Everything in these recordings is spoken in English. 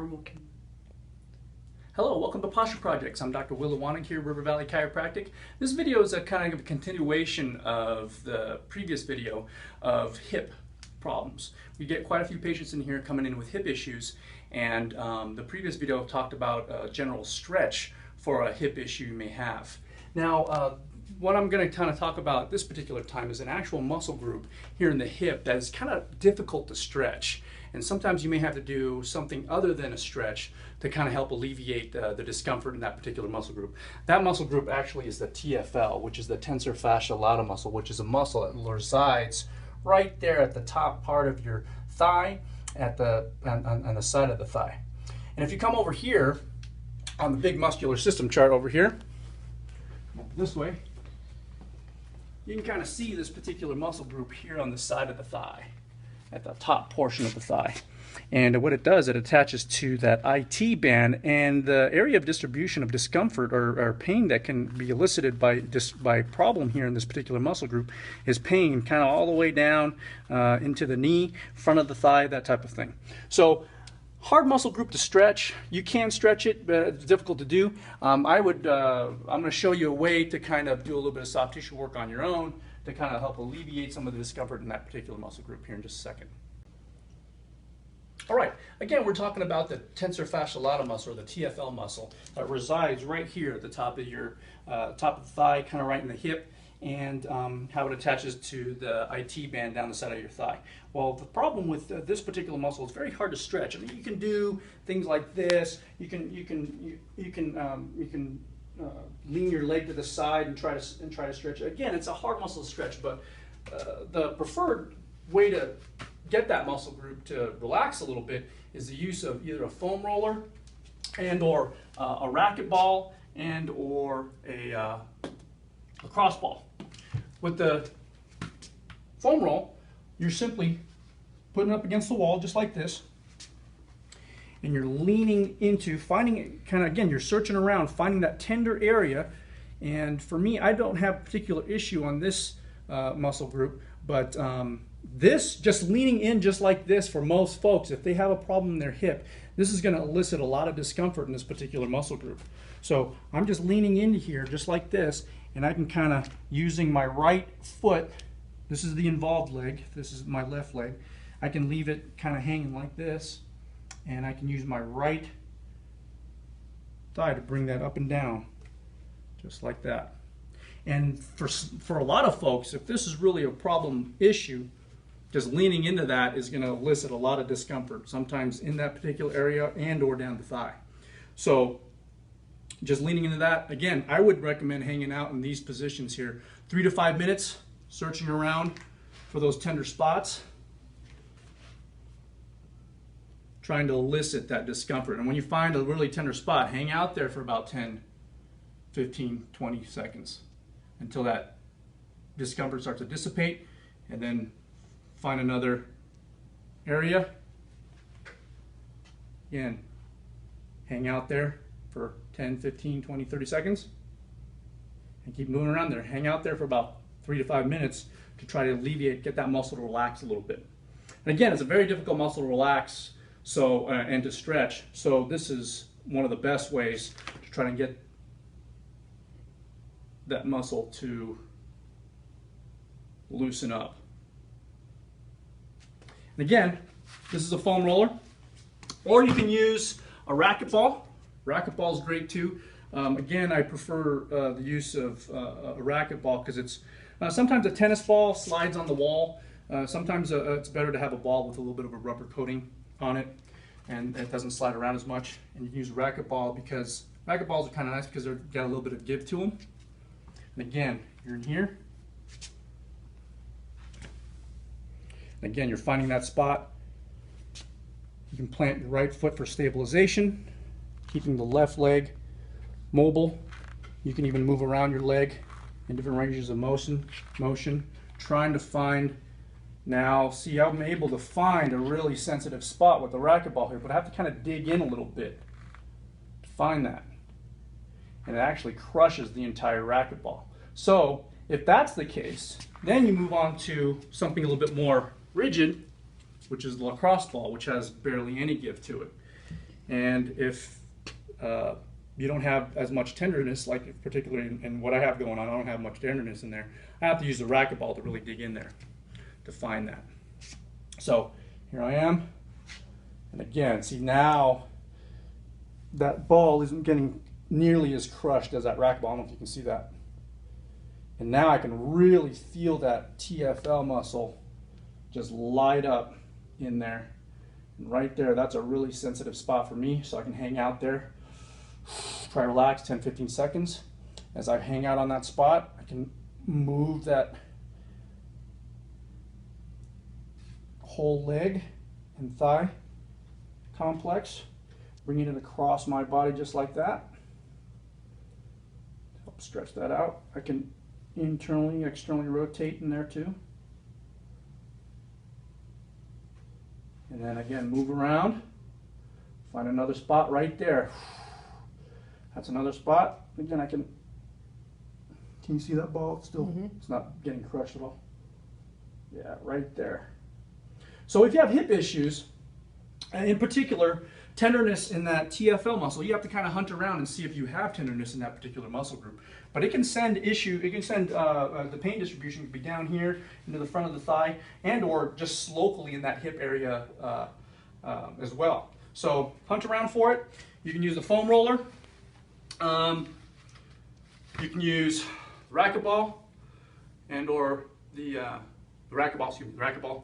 working. Hello, welcome to Posture Projects. I'm Dr. Will Wanig here, River Valley Chiropractic. This video is a kind of a continuation of the previous video of hip problems. We get quite a few patients in here coming in with hip issues, and the previous video talked about a general stretch for a hip issue you may have. Now, what I'm going to kind of talk about this particular time is an actual muscle group here in the hip that is kind of difficult to stretch. And sometimes you may have to do something other than a stretch to kind of help alleviate the discomfort in that particular muscle group. That muscle group actually is the TFL, which is the Tensor Fasciae Latae muscle, which is a muscle that resides right there at the top part of your thigh, on the side of the thigh. And if you come over here on the big muscular system chart over here, this way, you can kind of see this particular muscle group here on the side of the thigh, at the top portion of the thigh. And what it does, it attaches to that IT band, and the area of distribution of discomfort or pain that can be elicited by problem here in this particular muscle group is pain kind of all the way down into the knee, front of the thigh, that type of thing. So hard muscle group to stretch. You can stretch it, but it's difficult to do. I'm going to show you a way to kind of do a little bit of soft tissue work on your own to kind of help alleviate some of the discomfort in that particular muscle group here in just a second. All right, again, we're talking about the Tensor Fasciae Latae muscle, or the TFL muscle, that resides right here at the top of your top of the thigh, kind of right in the hip, and how it attaches to the IT band down the side of your thigh. Well, the problem with this particular muscle is very hard to stretch. I mean, you can do things like this. You can lean your leg to the side and try to stretch. Again, it's a hard muscle to stretch, but the preferred way to get that muscle group to relax a little bit is the use of either a foam roller and or a racquetball and or a cross ball. With the foam roll, you're simply putting it up against the wall just like this, and you're leaning into finding it, kind of, again, you're searching around, finding that tender area. And for me, I don't have a particular issue on this muscle group, but this, just leaning in just like this, for most folks, if they have a problem in their hip, this is going to elicit a lot of discomfort in this particular muscle group. So I'm just leaning into here just like this, and I can kind of, using my right foot, this is the involved leg, this is my left leg, I can leave it kind of hanging like this, and I can use my right thigh to bring that up and down, just like that. And for a lot of folks, if this is really a problem issue, just leaning into that is going to elicit a lot of discomfort, sometimes in that particular area and or down the thigh. So just leaning into that, again, I would recommend hanging out in these positions here, 3 to 5 minutes, searching around for those tender spots, trying to elicit that discomfort. And when you find a really tender spot, hang out there for about 10, 15, 20 seconds until that discomfort starts to dissipate, and then find another area. Again, hang out there for 10, 15, 20, 30 seconds and keep moving around there. Hang out there for about 3 to 5 minutes to try to alleviate, get that muscle to relax a little bit. And again, it's a very difficult muscle to relax and to stretch, so this is one of the best ways to try to get that muscle to loosen up. And again, this is a foam roller, or you can use a racquetball. Racquetball is great too. Again, I prefer the use of a racquetball because it's sometimes a tennis ball slides on the wall. Sometimes it's better to have a ball with a little bit of a rubber coating on it, and it doesn't slide around as much. And you can use a racquetball because racquetballs are kind of nice because they've got a little bit of give to them. And again, you're in here. And again, you're finding that spot. You can plant your right foot for stabilization, keeping the left leg mobile. You can even move around your leg in different ranges of motion, trying to find. Now, see, I'm able to find a really sensitive spot with the racquetball here, but I have to kind of dig in a little bit to find that. And it actually crushes the entire racquetball. So if that's the case, then you move on to something a little bit more rigid, which is the lacrosse ball, which has barely any give to it. And if you don't have as much tenderness, like particularly in what I have going on, I don't have much tenderness in there. I have to use the racquetball to really dig in there to find that. So here I am, and again, see now that ball isn't getting nearly as crushed as that racquetball. I don't know if you can see that. And now I can really feel that TFL muscle just light up in there. And right there, that's a really sensitive spot for me, so I can hang out there. Try to relax 10-15 seconds. As I hang out on that spot, I can move that whole leg and thigh complex, bringing it across my body just like that. Help stretch that out. I can internally, externally rotate in there too. And then again, move around. Find another spot right there. That's another spot. Again, I can you see that ball? It's still, it's not getting crushed at all. Yeah, right there. So if you have hip issues, in particular, tenderness in that TFL muscle, you have to kind of hunt around and see if you have tenderness in that particular muscle group. But it can send the pain distribution could be down here into the front of the thigh, and or just locally in that hip area as well. So hunt around for it. You can use a foam roller. You can use racquetball and or the racquetball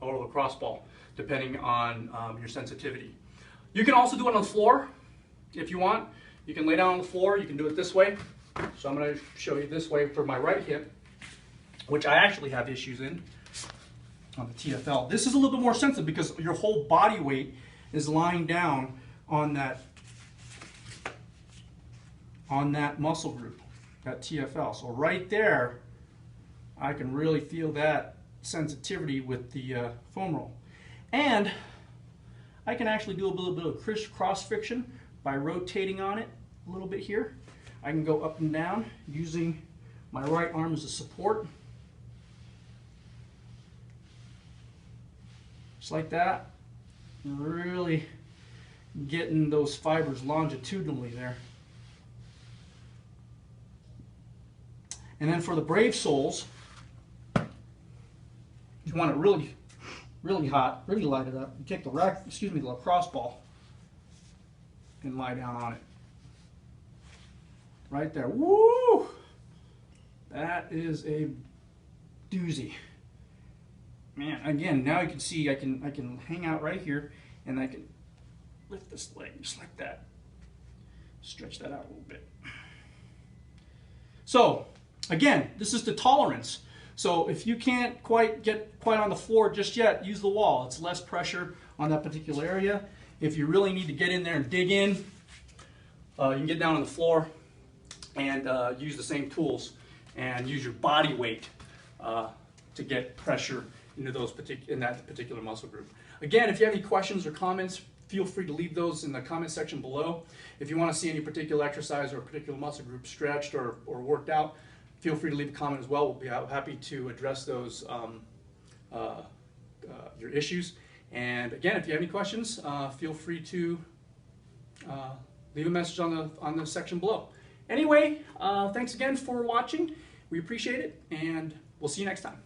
or lacrosse ball, depending on your sensitivity. You can also do it on the floor if you want. You can lay down on the floor. You can do it this way. So I'm going to show you this way for my right hip, which I actually have issues in on the TFL. This is a little bit more sensitive because your whole body weight is lying down on that muscle group, that TFL. So right there, I can really feel that sensitivity with the foam roll. And I can actually do a little bit of crisscross friction by rotating on it a little bit here. I can go up and down using my right arm as a support. Just like that. Really getting those fibers longitudinally there. And then for the brave souls, you want it really, really hot, really light it up. You take the the lacrosse ball and lie down on it. Right there. Woo! That is a doozy. Man, again, now you can see I can hang out right here and I can lift this leg just like that. Stretch that out a little bit. So, again, this is the tolerance. So if you can't get quite on the floor just yet, use the wall. It's less pressure on that particular area. If you really need to get in there and dig in, you can get down on the floor and use the same tools and use your body weight to get pressure into that particular muscle group. Again, if you have any questions or comments, feel free to leave those in the comment section below. If you want to see any particular exercise or a particular muscle group stretched or worked out, feel free to leave a comment as well. We'll be happy to address those your issues. And again, if you have any questions, feel free to leave a message on the section below. Anyway, thanks again for watching. We appreciate it, and we'll see you next time.